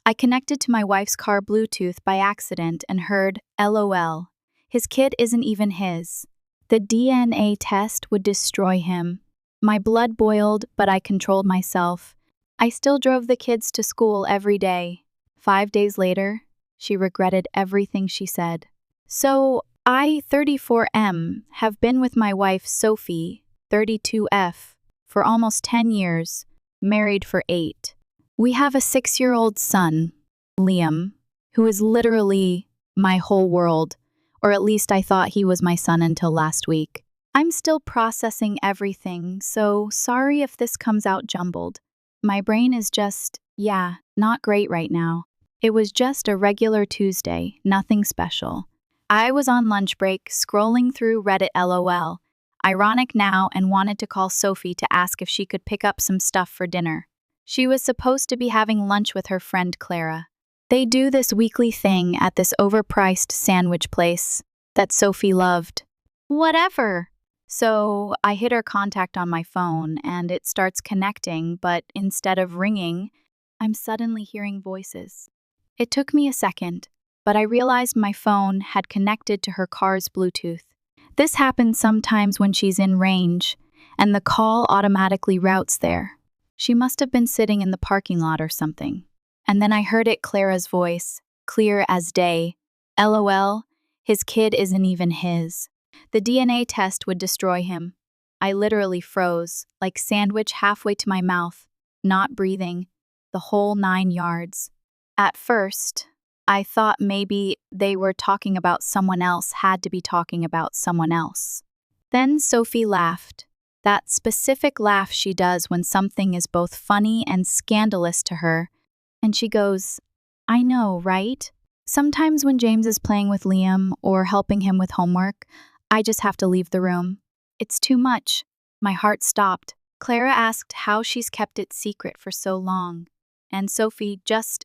I connected to my wife's car Bluetooth by accident and heard, LOL. His kid isn't even his. The DNA test would destroy him. My blood boiled, but I controlled myself. I still drove the kids to school every day. 5 days later, she regretted everything she said. So, I, 34M, have been with my wife Sophie, 32F, for almost 10 years, married for 8. We have a 6-year-old son, Liam, who is literally my whole world, or at least I thought he was my son until last week. I'm still processing everything, so sorry if this comes out jumbled. My brain is just, not great right now. It was just a regular Tuesday, nothing special. I was on lunch break, scrolling through Reddit LOL. Ironic now, and wanted to call Sophie to ask if she could pick up some stuff for dinner. She was supposed to be having lunch with her friend Clara. They do this weekly thing at this overpriced sandwich place that Sophie loved. Whatever. So I hit her contact on my phone and it starts connecting, but instead of ringing, I'm suddenly hearing voices. It took me a second, but I realized my phone had connected to her car's Bluetooth. This happens sometimes when she's in range, and the call automatically routes there. She must have been sitting in the parking lot or something. And then I heard Clara's voice, clear as day. LOL, his kid isn't even his. The DNA test would destroy him. I literally froze, like sandwich halfway to my mouth, not breathing, the whole 9 yards. At first, I thought maybe they were talking about someone else had to be talking about someone else. Then Sophie laughed. That specific laugh she does when something is both funny and scandalous to her. And she goes, I know, right? Sometimes when James is playing with Liam or helping him with homework, I just have to leave the room. It's too much. My heart stopped. Clara asked how she's kept it secret for so long. And Sophie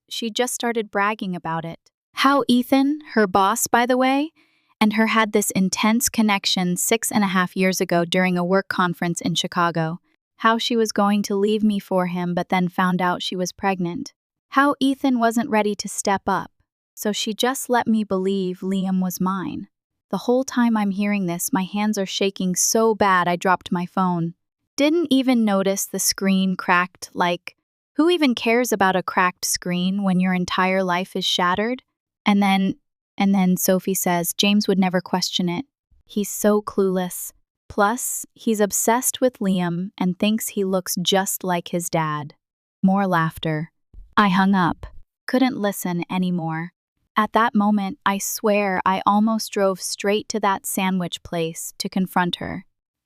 she just started bragging about it. How Ethan, her boss by the way, and her had this intense connection 6.5 years ago during a work conference in Chicago. How she was going to leave me for him but then found out she was pregnant. How Ethan wasn't ready to step up, so she just let me believe Liam was mine. The whole time I'm hearing this, my hands are shaking so bad I dropped my phone. Didn't even notice the screen cracked, like, who even cares about a cracked screen when your entire life is shattered? And then Sophie says James would never question it. He's so clueless. Plus, he's obsessed with Liam and thinks he looks just like his dad. More laughter. I hung up. Couldn't listen anymore. At that moment, I swear I almost drove straight to that sandwich place to confront her.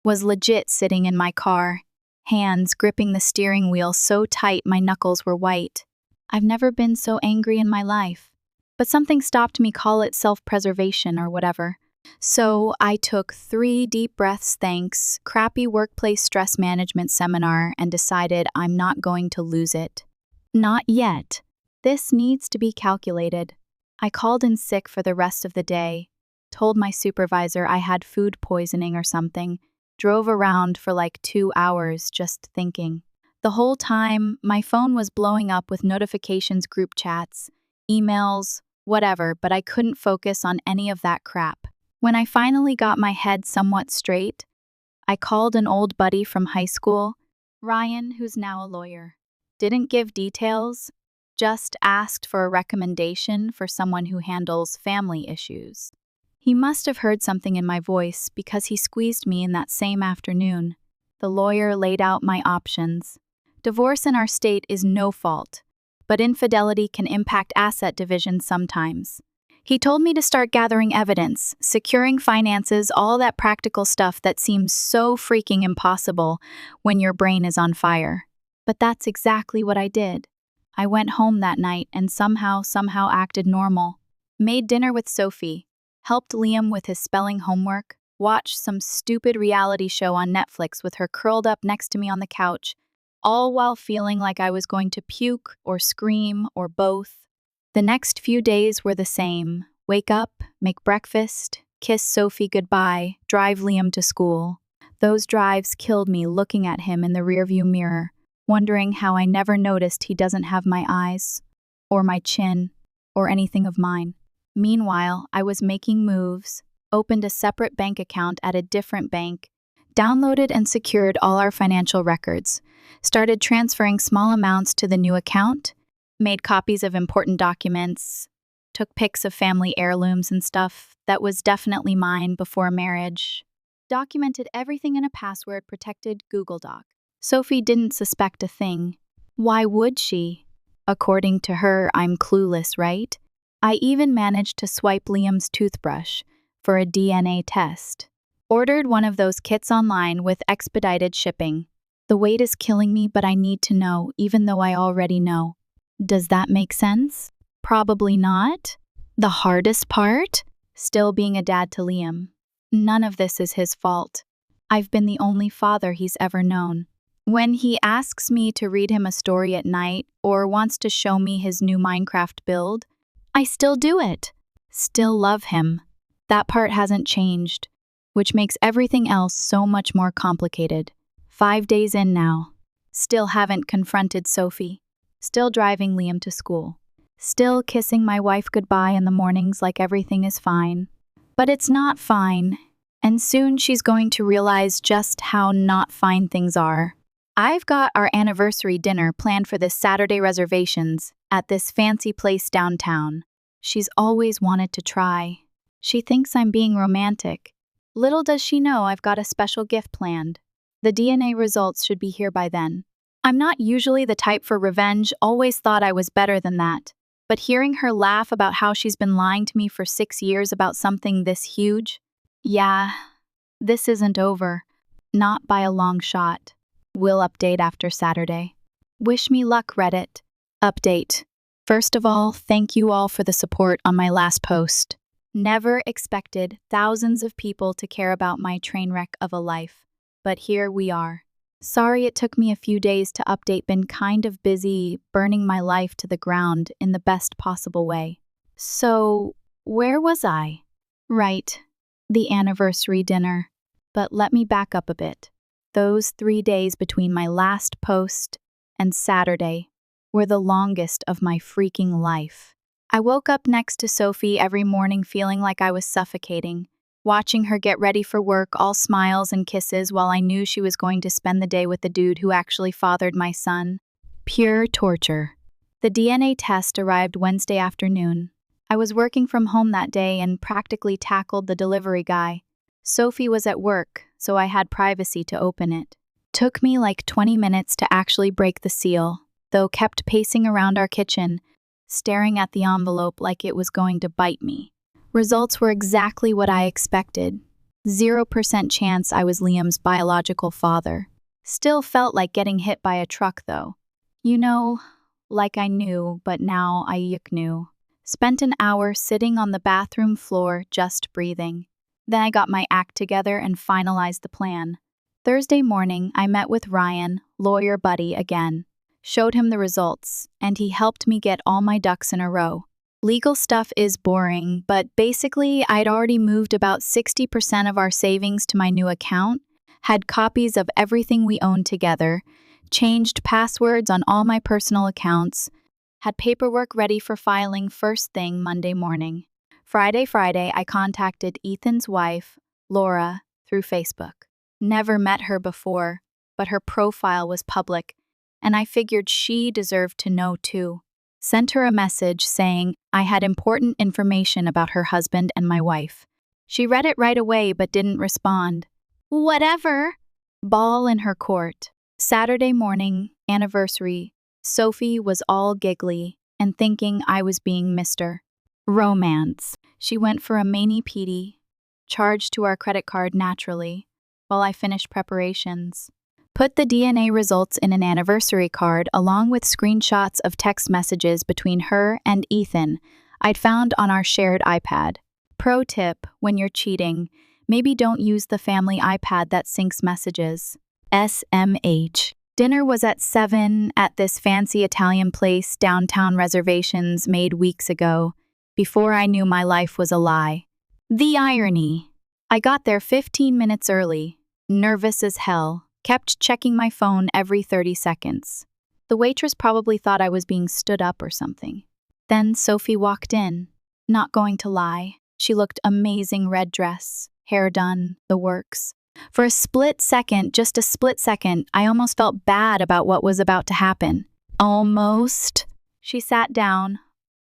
Was legit sitting in my car, hands gripping the steering wheel so tight my knuckles were white. I've never been so angry in my life. But something stopped me, call it self-preservation or whatever. So I took 3 deep breaths, thanks, crappy workplace stress management seminar, and decided I'm not going to lose it. Not yet. This needs to be calculated. I called in sick for the rest of the day, told my supervisor I had food poisoning or something, drove around for like 2 hours just thinking. The whole time, my phone was blowing up with notifications, group chats, emails, whatever, but I couldn't focus on any of that crap. When I finally got my head somewhat straight, I called an old buddy from high school, Ryan, who's now a lawyer. Didn't give details, just asked for a recommendation for someone who handles family issues. He must have heard something in my voice because he squeezed me in that same afternoon. The lawyer laid out my options. Divorce in our state is no fault, but infidelity can impact asset division sometimes. He told me to start gathering evidence, securing finances, all that practical stuff that seems so freaking impossible when your brain is on fire. But that's exactly what I did. I went home that night and somehow acted normal. Made dinner with Sophie, helped Liam with his spelling homework, watched some stupid reality show on Netflix with her curled up next to me on the couch, all while feeling like I was going to puke or scream or both. The next few days were the same. Wake up, make breakfast, kiss Sophie goodbye, drive Liam to school. Those drives killed me looking at him in the rearview mirror, wondering how I never noticed he doesn't have my eyes. or my chin, or anything of mine. Meanwhile, I was making moves, opened a separate bank account at a different bank, downloaded and secured all our financial records, started transferring small amounts to the new account, made copies of important documents, took pics of family heirlooms and stuff that was definitely mine before marriage, documented everything in a password-protected Google Doc. Sophie didn't suspect a thing. Why would she? According to her, I'm clueless, right? I even managed to swipe Liam's toothbrush for a DNA test. Ordered one of those kits online with expedited shipping. The wait is killing me, but I need to know, even though I already know. Does that make sense? Probably not. The hardest part? Still being a dad to Liam. None of this is his fault. I've been the only father he's ever known. When he asks me to read him a story at night or wants to show me his new Minecraft build, I still do it. Still love him. That part hasn't changed, which makes everything else so much more complicated. 5 days in now. Still haven't confronted Sophie. Still driving Liam to school. Still kissing my wife goodbye in the mornings like everything is fine. But it's not fine, and soon she's going to realize just how not fine things are. I've got our anniversary dinner planned for this Saturday reservations at this fancy place downtown. She's always wanted to try. She thinks I'm being romantic. Little does she know I've got a special gift planned. The DNA results should be here by then. I'm not usually the type for revenge, always thought I was better than that. But hearing her laugh about how she's been lying to me for 6 years about something this huge, yeah, this isn't over. Not by a long shot. Will update after Saturday. Wish me luck, Reddit. Update. First of all, thank you all for the support on my last post. Never expected thousands of people to care about my train wreck of a life. But here we are. Sorry it took me a few days to update, been kind of busy burning my life to the ground in the best possible way. So, where was I? Right, the anniversary dinner. But let me back up a bit. Those 3 days between my last post and Saturday were the longest of my freaking life. I woke up next to Sophie every morning feeling like I was suffocating, watching her get ready for work, all smiles and kisses, while I knew she was going to spend the day with the dude who actually fathered my son. Pure torture. The DNA test arrived Wednesday afternoon. I was working from home that day and practically tackled the delivery guy. Sophie was at work, so I had privacy to open it. Took me like 20 minutes to actually break the seal, though kept pacing around our kitchen, staring at the envelope like it was going to bite me. Results were exactly what I expected. 0% chance I was Liam's biological father. Still felt like getting hit by a truck, though. You know, like I knew, but now I knew. Spent an hour sitting on the bathroom floor, just breathing. Then I got my act together and finalized the plan. Thursday morning, I met with Ryan, lawyer buddy, again. Showed him the results, and he helped me get all my ducks in a row. Legal stuff is boring, but basically I'd already moved about 60% of our savings to my new account, had copies of everything we owned together, changed passwords on all my personal accounts, had paperwork ready for filing first thing Monday morning. Friday, I contacted Ethan's wife, Laura, through Facebook. Never met her before, but her profile was public, and I figured she deserved to know too. Sent her a message saying I had important information about her husband and my wife. She read it right away but didn't respond. Whatever. Ball in her court. Saturday morning, anniversary. Sophie was all giggly and thinking I was being Mr. Romance. She went for a mani-pedi, charged to our credit card naturally, while I finished preparations. Put the DNA results in an anniversary card along with screenshots of text messages between her and Ethan I'd found on our shared iPad. Pro tip, when you're cheating, maybe don't use the family iPad that syncs messages. SMH. Dinner was at 7 at this fancy Italian place downtown, reservations made weeks ago, before I knew my life was a lie. The irony. I got there 15 minutes early, nervous as hell, kept checking my phone every 30 seconds. The waitress probably thought I was being stood up or something. Then Sophie walked in. Not going to lie, she looked amazing, red dress, hair done, the works. For a split second, just a split second, I almost felt bad about what was about to happen. Almost. She sat down,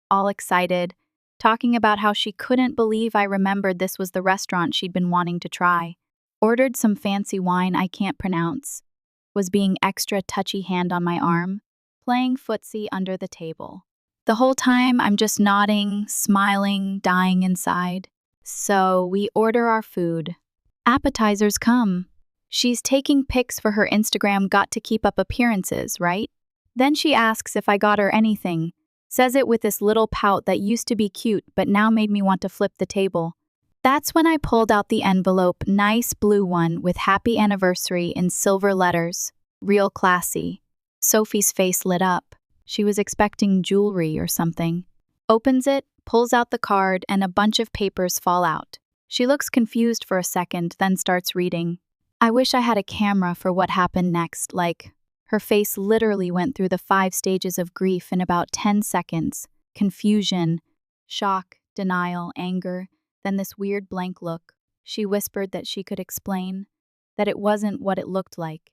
all excited, talking about how she couldn't believe I remembered this was the restaurant she'd been wanting to try. Ordered some fancy wine I can't pronounce. Was being extra touchy hand on my arm, playing footsie under the table. The whole time I'm just nodding, smiling, dying inside. So we order our food. Appetizers come. She's taking pics for her Instagram, got to keep up appearances, right? Then she asks if I got her anything. Says it with this little pout that used to be cute but now made me want to flip the table. That's when I pulled out the envelope, nice blue one with happy anniversary in silver letters. Real classy. Sophie's face lit up. She was expecting jewelry or something. Opens it, pulls out the card, and a bunch of papers fall out. She looks confused for a second, then starts reading. I wish I had a camera for what happened next, like, her face literally went through the 5 stages of grief in about 10 seconds. Confusion, shock, denial, anger, then this weird blank look. She whispered that she could explain, that it wasn't what it looked like,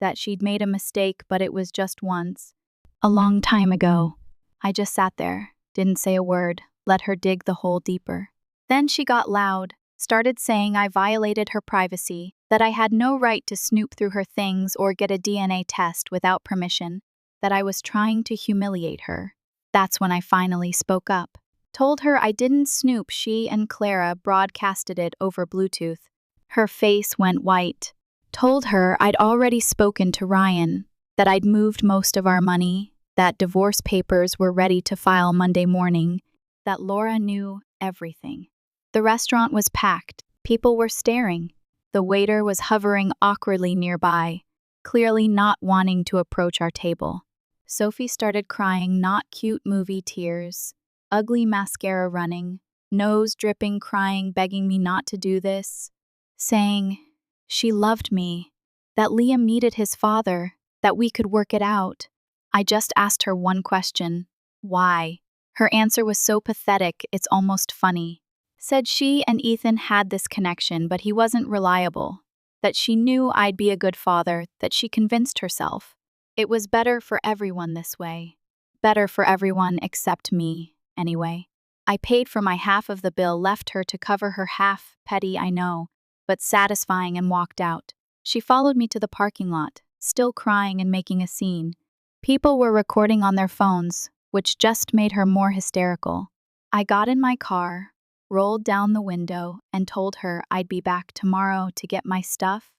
that she'd made a mistake, but it was just once. A long time ago. I just sat there, didn't say a word, let her dig the hole deeper. Then she got loud, started saying I violated her privacy, that I had no right to snoop through her things or get a DNA test without permission, that I was trying to humiliate her. That's when I finally spoke up. Told her I didn't snoop, she and Clara broadcasted it over Bluetooth. Her face went white. Told her I'd already spoken to Ryan, that I'd moved most of our money, that divorce papers were ready to file Monday morning, that Laura knew everything. The restaurant was packed. People were staring. The waiter was hovering awkwardly nearby, clearly not wanting to approach our table. Sophie started crying, not cute movie tears, ugly mascara running, nose dripping, crying, begging me not to do this, saying she loved me, that Liam needed his father, that we could work it out. I just asked her one question, why? Her answer was so pathetic, it's almost funny. Said she and Ethan had this connection, but he wasn't reliable. That she knew I'd be a good father, that she convinced herself. It was better for everyone this way. Better for everyone except me, anyway. I paid for my half of the bill, left her to cover her half, petty I know, but satisfying, and walked out. She followed me to the parking lot, still crying and making a scene. People were recording on their phones, which just made her more hysterical. I got in my car, rolled down the window, and told her I'd be back tomorrow to get my stuff,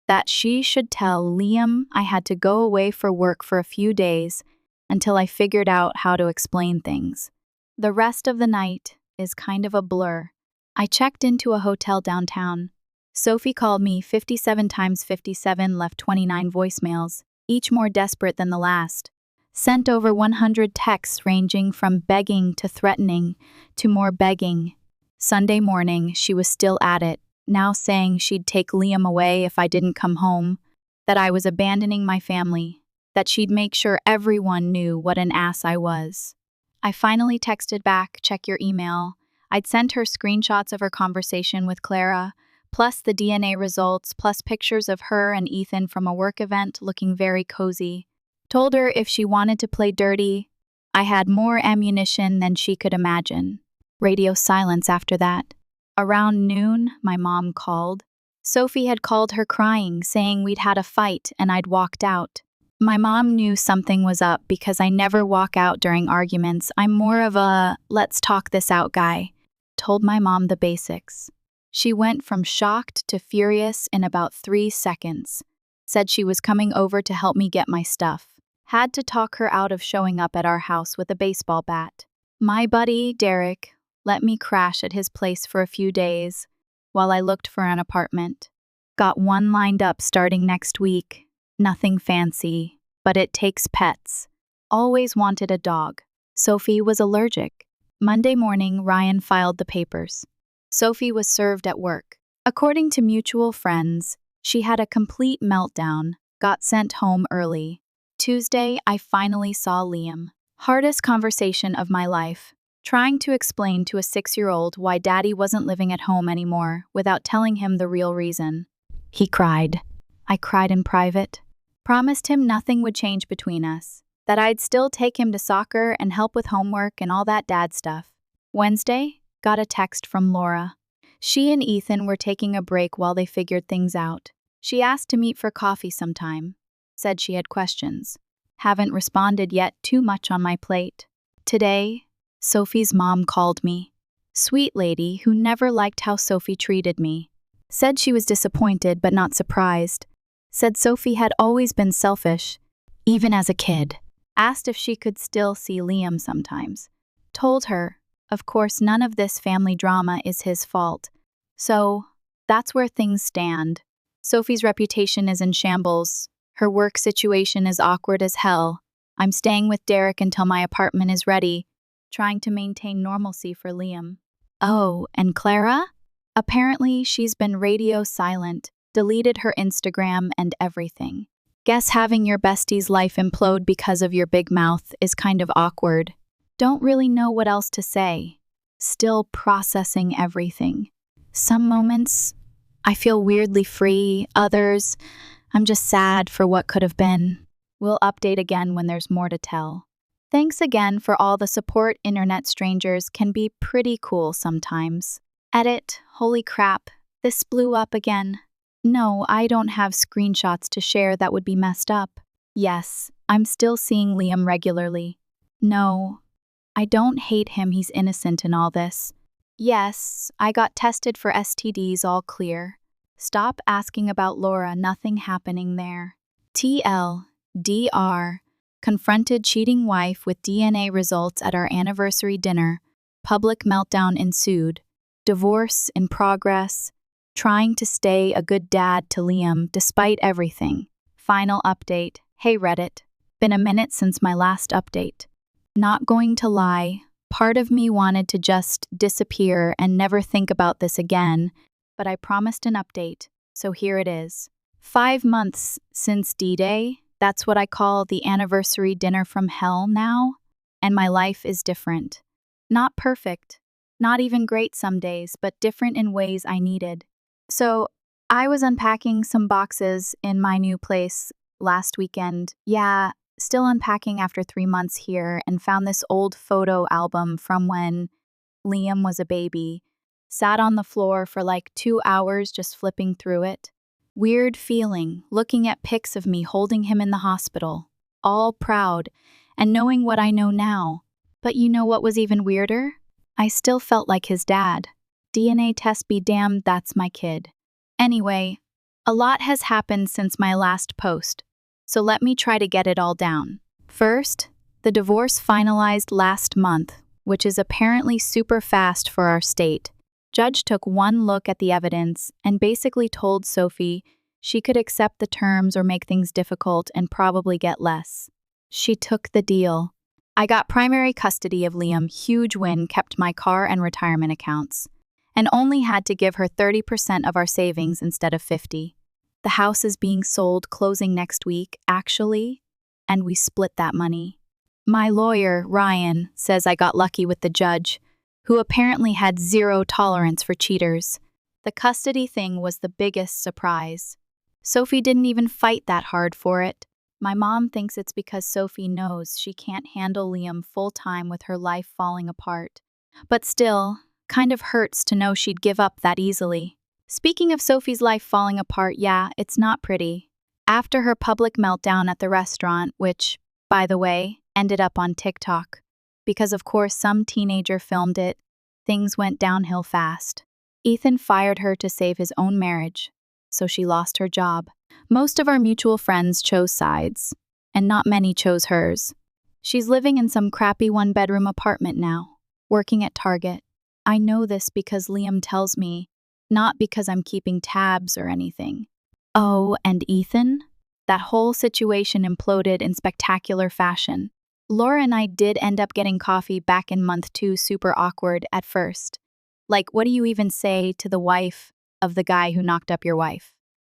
that she should tell Liam I had to go away for work for a few days until I figured out how to explain things. The rest of the night is kind of a blur. I checked into a hotel downtown. Sophie called me 57 times 57, left 29 voicemails, each more desperate than the last. Sent over 100 texts ranging from begging to threatening to more begging. Sunday morning, she was still at it, now saying she'd take Liam away if I didn't come home, that I was abandoning my family, that she'd make sure everyone knew what an ass I was. I finally texted back, check your email. I'd sent her screenshots of her conversation with Clara, plus the DNA results, plus pictures of her and Ethan from a work event looking very cozy. Told her if she wanted to play dirty, I had more ammunition than she could imagine. Radio silence after that. Around noon, my mom called. Sophie had called her crying, saying we'd had a fight and I'd walked out. My mom knew something was up because I never walk out during arguments. I'm more of a let's talk this out guy. Told my mom the basics. She went from shocked to furious in about 3 seconds. Said she was coming over to help me get my stuff. Had to talk her out of showing up at our house with a baseball bat. My buddy, Derek, let me crash at his place for a few days while I looked for an apartment. Got one lined up starting next week. Nothing fancy, but it takes pets. Always wanted a dog. Sophie was allergic. Monday morning, Ryan filed the papers. Sophie was served at work. According to mutual friends, she had a complete meltdown, got sent home early. Tuesday, I finally saw Liam. Hardest conversation of my life. Trying to explain to a 6-year-old why daddy wasn't living at home anymore without telling him the real reason. He cried. I cried in private. Promised him nothing would change between us, that I'd still take him to soccer and help with homework and all that dad stuff. Wednesday, got a text from Laura. She and Ethan were taking a break while they figured things out. She asked to meet for coffee sometime. Said she had questions. Haven't responded yet, too much on my plate. Today, Sophie's mom called me. Sweet lady who never liked how Sophie treated me. Said she was disappointed but not surprised. Said Sophie had always been selfish, even as a kid. Asked if she could still see Liam sometimes. Told her, of course, none of this family drama is his fault. So, that's where things stand. Sophie's reputation is in shambles. Her work situation is awkward as hell. I'm staying with Derek until my apartment is ready, trying to maintain normalcy for Liam. Oh, and Clara? Apparently, she's been radio silent, deleted her Instagram and everything. Guess having your bestie's life implode because of your big mouth is kind of awkward. Don't really know what else to say. Still processing everything. Some moments, I feel weirdly free. Others, I'm just sad for what could have been. We'll update again when there's more to tell. Thanks again for all the support. Internet strangers can be pretty cool sometimes. Edit, holy crap, this blew up again. No, I don't have screenshots to share, that would be messed up. Yes, I'm still seeing Liam regularly. No, I don't hate him, he's innocent in all this. Yes, I got tested for STDs, all clear. Stop asking about Laura, nothing happening there. TLDR, confronted cheating wife with DNA results at our anniversary dinner. Public meltdown ensued. Divorce in progress. Trying to stay a good dad to Liam despite everything. Final update. Hey Reddit. Been a minute since my last update. Not going to lie, part of me wanted to just disappear and never think about this again, but I promised an update, so here it is. 5 months since D-Day, that's what I call the anniversary dinner from hell now, and my life is different. Not perfect, not even great some days, but different in ways I needed. So, I was unpacking some boxes in my new place last weekend. Yeah, still unpacking after 3 months here, and found this old photo album from when Liam was a baby. Sat on the floor for like 2 hours just flipping through it. Weird feeling, looking at pics of me holding him in the hospital. All proud, and knowing what I know now. But you know what was even weirder? I still felt like his dad. DNA test be damned, that's my kid. Anyway, a lot has happened since my last post, so let me try to get it all down. First, the divorce finalized last month, which is apparently super fast for our state. Judge took one look at the evidence and basically told Sophie she could accept the terms or make things difficult and probably get less. She took the deal. I got primary custody of Liam, huge win, kept my car and retirement accounts, and only had to give her 30% of our savings instead of 50%. The house is being sold, closing next week, actually, and we split that money. My lawyer, Ryan, says I got lucky with the judge, who apparently had zero tolerance for cheaters. The custody thing was the biggest surprise. Sophie didn't even fight that hard for it. My mom thinks it's because Sophie knows she can't handle Liam full-time with her life falling apart. But still, kind of hurts to know she'd give up that easily. Speaking of Sophie's life falling apart, yeah, it's not pretty. After her public meltdown at the restaurant, which, by the way, ended up on TikTok, because of course some teenager filmed it, things went downhill fast. Ethan fired her to save his own marriage, so she lost her job. Most of our mutual friends chose sides, and not many chose hers. She's living in some crappy one-bedroom apartment now, working at Target. I know this because Liam tells me, not because I'm keeping tabs or anything. Oh, and Ethan? That whole situation imploded in spectacular fashion. Laura and I did end up getting coffee back in month 2, super awkward at first. Like, what do you even say to the wife of the guy who knocked up your wife?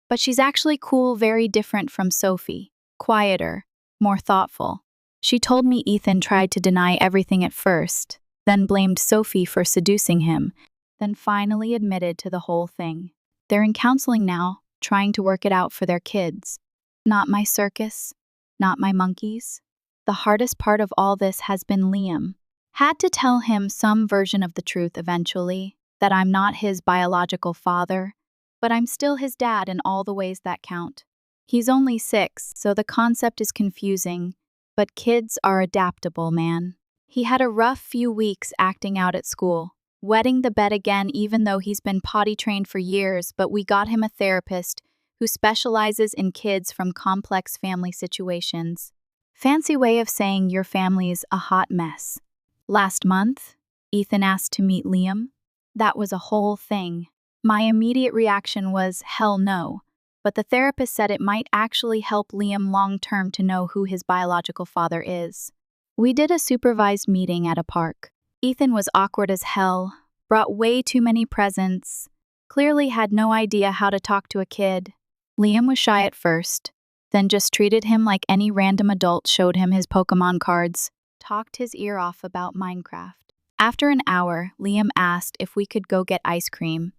But she's actually cool, very different from Sophie. Quieter, more thoughtful. She told me Ethan tried to deny everything at first, then blamed Sophie for seducing him, then finally admitted to the whole thing. They're in counseling now, trying to work it out for their kids. Not my circus, not my monkeys. The hardest part of all this has been Liam. Had to tell him some version of the truth eventually, that I'm not his biological father, but I'm still his dad in all the ways that count. He's only 6, so the concept is confusing, but kids are adaptable, man. He had a rough few weeks acting out at school, wetting the bed again even though he's been potty trained for years, but we got him a therapist who specializes in kids from complex family situations. Fancy way of saying your family's a hot mess. Last month, Ethan asked to meet Liam. That was a whole thing. My immediate reaction was, hell no. But the therapist said it might actually help Liam long-term to know who his biological father is. We did a supervised meeting at a park. Ethan was awkward as hell, brought way too many presents, clearly had no idea how to talk to a kid. Liam was shy at first, then just treated him like any random adult showed him his Pokemon cards, talked his ear off about Minecraft. After an hour, Liam asked if we could go get ice cream.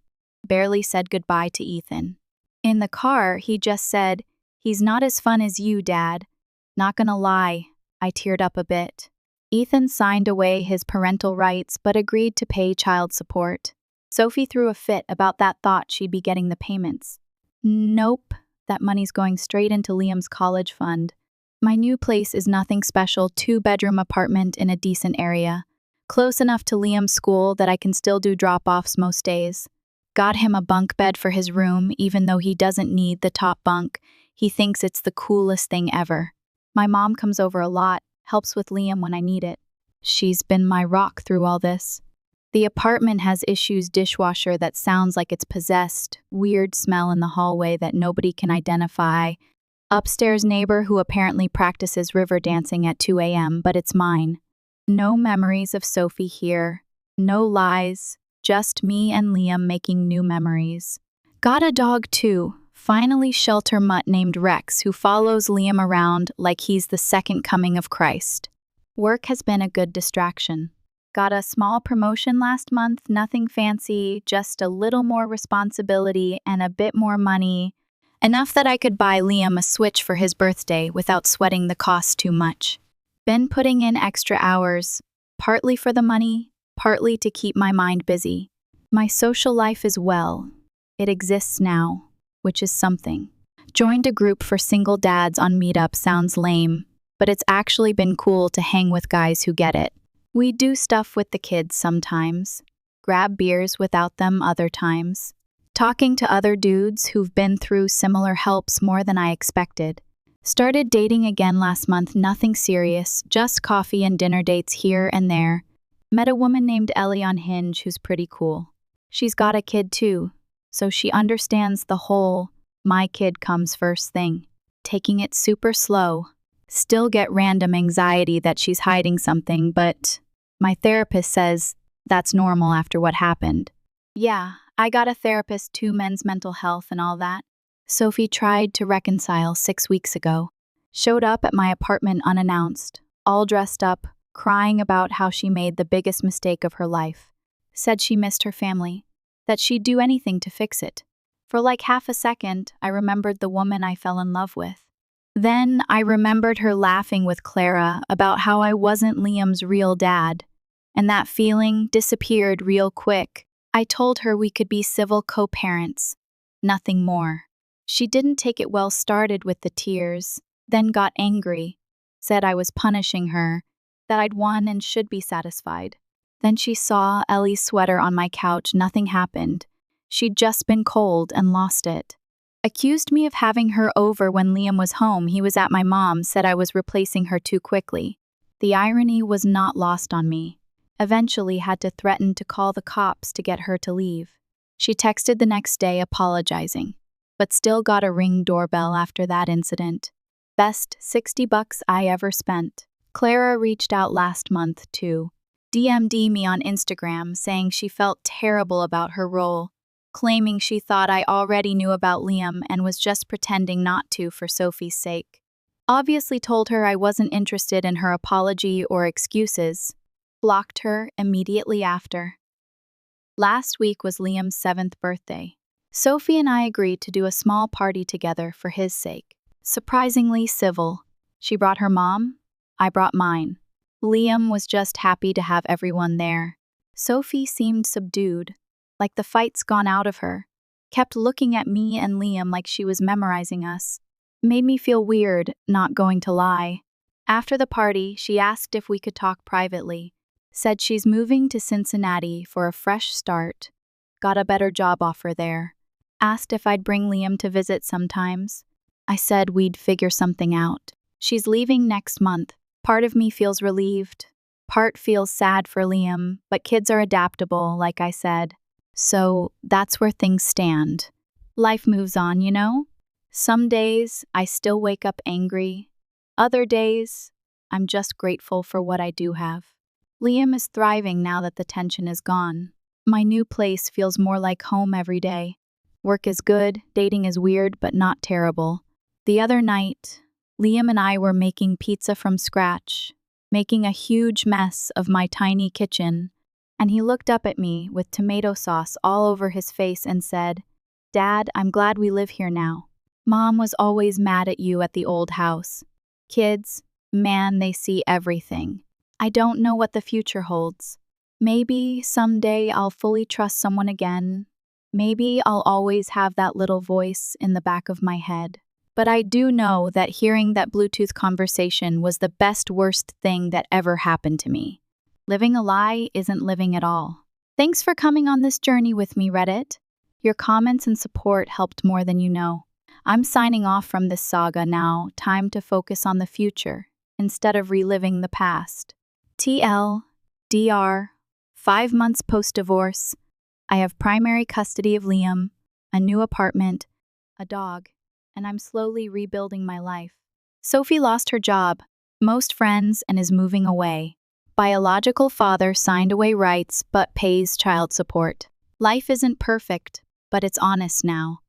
Barely said goodbye to Ethan. In the car, he just said, "He's not as fun as you, Dad." Not gonna lie, I teared up a bit. Ethan signed away his parental rights but agreed to pay child support. Sophie threw a fit about that thought she'd be getting the payments. Nope, that money's going straight into Liam's college fund. My new place is nothing special, 2-bedroom apartment in a decent area. Close enough to Liam's school that I can still do drop-offs most days. Got him a bunk bed for his room, even though he doesn't need the top bunk. He thinks it's the coolest thing ever. My mom comes over a lot, helps with Liam when I need it. She's been my rock through all this. The apartment has issues dishwasher that sounds like it's possessed, weird smell in the hallway that nobody can identify, upstairs neighbor who apparently practices river dancing at 2 a.m., but it's mine. No memories of Sophie here, no lies, just me and Liam making new memories. Got a dog too, finally shelter mutt named Rex who follows Liam around like he's the second coming of Christ. Work has been a good distraction. Got a small promotion last month, nothing fancy, just a little more responsibility and a bit more money. Enough that I could buy Liam a Switch for his birthday without sweating the cost too much. Been putting in extra hours, partly for the money, partly to keep my mind busy. My social life is well. It exists now, which is something. Joined a group for single dads on Meetup sounds lame, but it's actually been cool to hang with guys who get it. We do stuff with the kids sometimes, grab beers without them other times. Talking to other dudes who've been through similar helps more than I expected. Started dating again last month, nothing serious, just coffee and dinner dates here and there. Met a woman named Ellie on Hinge who's pretty cool. She's got a kid too, so she understands the whole my kid comes first thing. Taking it super slow. Still get random anxiety that she's hiding something, but my therapist says that's normal after what happened. Yeah, I got a therapist too, men's mental health and all that. Sophie tried to reconcile 6 weeks ago. Showed up at my apartment unannounced, all dressed up, crying about how she made the biggest mistake of her life. Said she missed her family, that she'd do anything to fix it. For like half a second, I remembered the woman I fell in love with. Then I remembered her laughing with Clara about how I wasn't Liam's real dad, and that feeling disappeared real quick. I told her we could be civil co-parents, nothing more. She didn't take it well, started with the tears, then got angry, said I was punishing her, that I'd won and should be satisfied. Then she saw Ellie's sweater on my couch, nothing happened. She'd just been cold and lost it. Accused me of having her over when Liam was home. He was at my mom's, said I was replacing her too quickly. The irony was not lost on me. Eventually had to threaten to call the cops to get her to leave. She texted the next day apologizing, but still got a Ring doorbell after that incident. Best $60 I ever spent. Clara reached out last month too. DM'd me on Instagram saying she felt terrible about her role, claiming she thought I already knew about Liam and was just pretending not to for Sophie's sake. Obviously told her I wasn't interested in her apology or excuses. Blocked her immediately after. Last week was Liam's 7th birthday. Sophie and I agreed to do a small party together for his sake. Surprisingly civil. She brought her mom, I brought mine. Liam was just happy to have everyone there. Sophie seemed subdued, like the fight's gone out of her. Kept looking at me and Liam like she was memorizing us. Made me feel weird, not going to lie. After the party, she asked if we could talk privately. Said she's moving to Cincinnati for a fresh start. Got a better job offer there. Asked if I'd bring Liam to visit sometimes. I said we'd figure something out. She's leaving next month. Part of me feels relieved. Part feels sad for Liam, but kids are adaptable, like I said. So that's where things stand. Life moves on, you know? Some days, I still wake up angry. Other days, I'm just grateful for what I do have. Liam is thriving now that the tension is gone. My new place feels more like home every day. Work is good, dating is weird, but not terrible. The other night, Liam and I were making pizza from scratch, making a huge mess of my tiny kitchen, and he looked up at me with tomato sauce all over his face and said, "Dad, I'm glad we live here now. Mom was always mad at you at the old house. Kids, man, they see everything. I don't know what the future holds. Maybe someday I'll fully trust someone again. Maybe I'll always have that little voice in the back of my head. But I do know that hearing that Bluetooth conversation was the worst thing that ever happened to me. Living a lie isn't living at all." Thanks for coming on this journey with me, Reddit. Your comments and support helped more than you know. I'm signing off from this saga now. Time to focus on the future instead of reliving the past. TLDR, 5 months post-divorce. I have primary custody of Liam, a new apartment, a dog, and I'm slowly rebuilding my life. Sophie lost her job, most friends, and is moving away. Biological father signed away rights but pays child support. Life isn't perfect, but it's honest now.